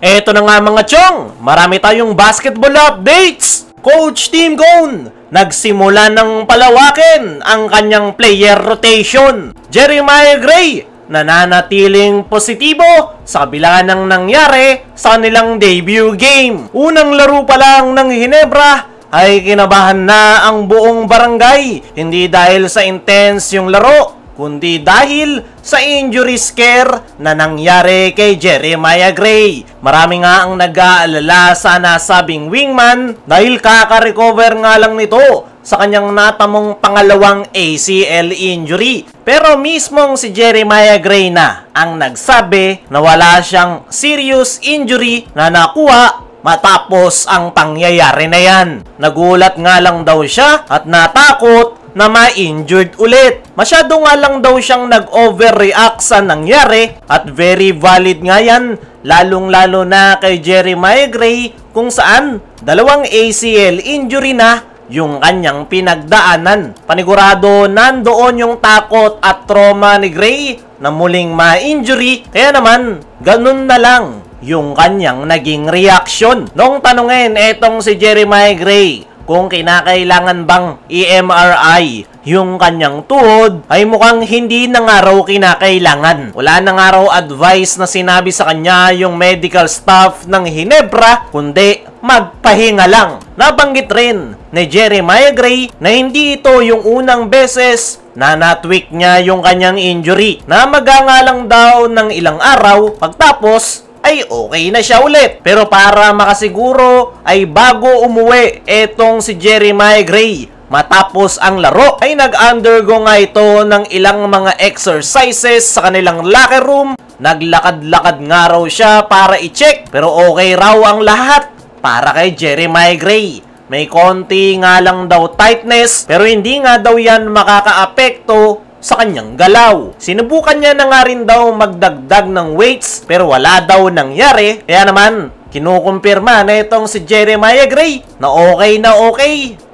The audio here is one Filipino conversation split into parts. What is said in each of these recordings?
Eto na nga mga chong, marami tayong basketball updates! Coach Tim Cone, nagsimula ng palawakin ang kanyang player rotation. Jeremiah Gray, nananatiling positibo sa kabila ng nangyari sa kanilang debut game. Unang laro pa lang ng Ginebra ay kinabahan na ang buong barangay. Hindi dahil sa intense yung laro, kundi dahil sa injury scare na nangyari kay Jeremiah Gray. Marami nga ang nag-aalala sa nasabing wingman dahil kaka-recover nga lang nito sa kanyang natamong pangalawang ACL injury. Pero mismong si Jeremiah Gray na ang nagsabi na wala siyang serious injury na nakuha matapos ang pangyayari na yan. Nagulat nga lang daw siya at natakot na ma-injured ulit. Masyado nga lang daw siyang nag-overreact sa nangyari at very valid nga yan, lalong-lalo na kay Jeremiah Gray kung saan dalawang ACL injury na yung kanyang pinagdaanan. Panigurado nandoon yung takot at trauma ni Gray na muling ma-injury, kaya naman ganun na lang yung kanyang naging reaction. Nung tanungin etong si Jeremiah Gray kung kinakailangan bang i-MRI yung kanyang tuhod, ay mukhang hindi na nga raw kinakailangan. Wala na nga raw advice na sinabi sa kanya yung medical staff ng Ginebra, kundi magpahinga lang. Nabanggit rin ni Jeremiah Gray na hindi ito yung unang beses na natweak niya yung kanyang injury, na maganga lang daw ng ilang araw pagtapos ay okay na siya ulit. Pero para makasiguro ay bago umuwi etong si Jeremiah Gray matapos ang laro, ay nag-undergo nga ito ng ilang mga exercises sa kanilang locker room. Naglakad-lakad nga raw siya para i-check, pero okay raw ang lahat para kay Jeremiah Gray. May konti nga lang daw tightness, pero hindi nga daw yan makakaapekto sa kanyang galaw. Sinubukan niya na nga rin daw magdagdag ng weights, pero wala daw nangyari. Kaya naman, kinukumpirma na itong si Jeremiah Gray na okay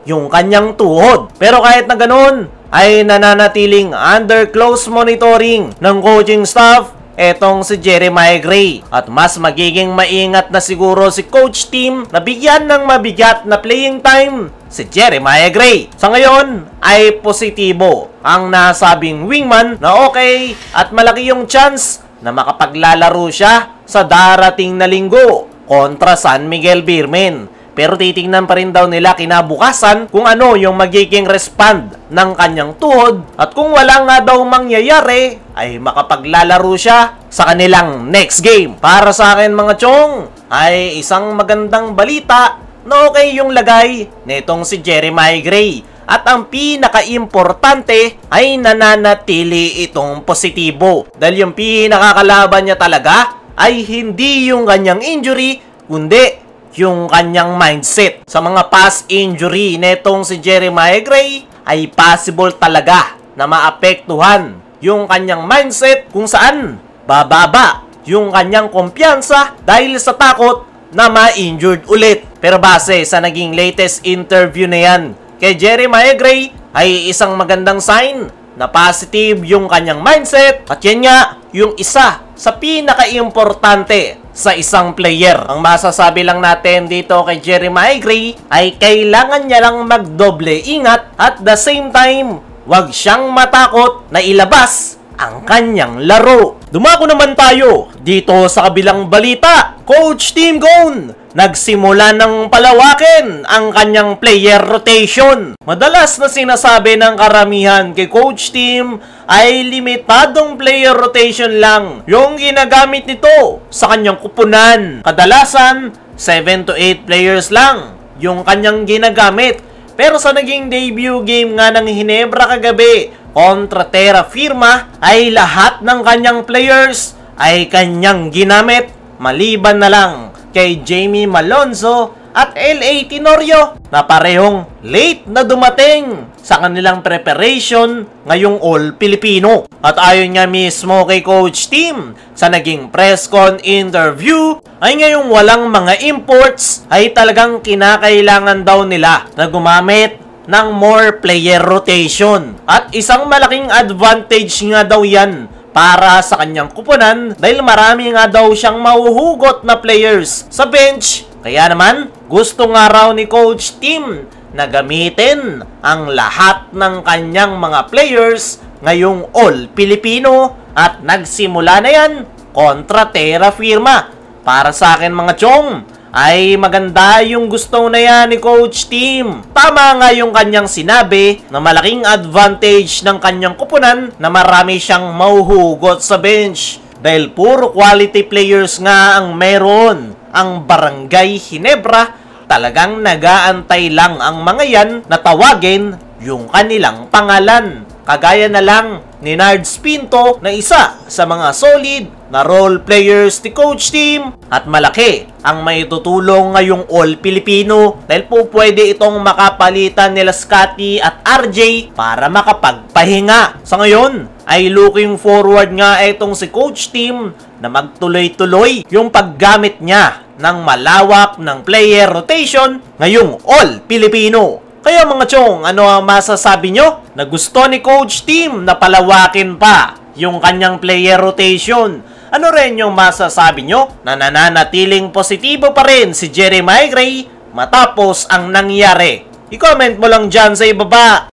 yung kanyang tuhod. Pero kahit na ganun, ay nananatiling under close monitoring ng coaching staff etong si Jeremiah Gray. At mas magiging maingat na siguro si Coach Tim na bigyan ng mabigat na playing time si Jeremiah Gray. Sa ngayon ay positibo ang nasabing wingman na okay at malaki yung chance na makapaglalaro siya sa darating na linggo kontra San Miguel Beermen. Pero titingnan pa rin daw nila kinabukasan kung ano yung magiging respond ng kanyang tuhod, at kung wala nga daw mangyayari ay makapaglalaro siya sa kanilang next game. Para sa akin mga chong, ay isang magandang balita na okay yung lagay nitong si Jeremiah Gray. At ang pinaka-importante ay nananatili itong positibo. Dahil yung pinakakalaban niya talaga ay hindi yung kanyang injury, kundi yung kanyang mindset. Sa mga past injury netong si Jeremiah Gray ay possible talaga na maapektuhan yung kanyang mindset, kung saan bababa yung kanyang kumpiyansa dahil sa takot na ma-injured ulit. Pero base sa naging latest interview na yan kay Jeremiah Gray ay isang magandang sign na positive yung kanyang mindset, at yan nga yung isa sa pinaka-importante sa isang player. Ang masasabi lang natin dito kay Jeremiah Gray ay kailangan niya lang magdoble ingat, at the same time wag siyang matakot na ilabas ang kanyang laro. Dumako naman tayo dito sa kabilang balita. Coach Tim Cone, nagsimula ng palawakin ang kanyang player rotation. Madalas na sinasabi ng karamihan kay Coach Tim ay limitadong player rotation lang yung ginagamit nito sa kanyang kupunan. Kadalasan, 7 to 8 players lang yung kanyang ginagamit. Pero sa naging debut game nga ng Ginebra kagabi kontra Terra Firma ay lahat ng kanyang players ay kanyang ginamit, maliban na lang kay Jamie Malonzo at L.A. Tenorio na parehong late na dumating sa kanilang preparation ngayong All-Filipino. At ayon nga mismo kay Coach Tim sa naging press con interview ay ngayong walang mga imports ay talagang kinakailangan daw nila na gumamit ng more player rotation. At isang malaking advantage nga daw yan para sa kanyang kupunan dahil marami nga daw siyang mahuhugot na players sa bench. Kaya naman, gusto nga raw ni Coach Tim na gamitin ang lahat ng kanyang mga players ngayong All-Filipino at nagsimula na yan kontra Terra Firma. Para sa akin mga chong, ay maganda yung gusto na yan ni Coach Tim. Tama nga yung kanyang sinabi na malaking advantage ng kanyang kupunan na marami siyang mauhugot sa bench. Dahil puro quality players nga ang meron. Ang Barangay Ginebra, talagang nagaantay lang ang mga yan na tawagin yung kanilang pangalan. Kagaya na lang ni Nards Pinto na isa sa mga solid na role players ni Coach Tim at malaki ang may tutulong ngayong All-Filipino dahil po pwede itong makapalitan nila Scotty at RJ para makapagpahinga. Sa ngayon ay looking forward nga itong si Coach Tim na magtuloy-tuloy yung paggamit niya ng malawak ng player rotation ngayong All-Filipino. Kaya mga chong, ano ang masasabi nyo? Na gusto ni Coach Tim na palawakin pa yung kanyang player rotation. Ano rin yung masasabi nyo? Na nananatiling positibo pa rin si Jeremiah Gray matapos ang nangyari. I-comment mo lang dyan sa ibaba.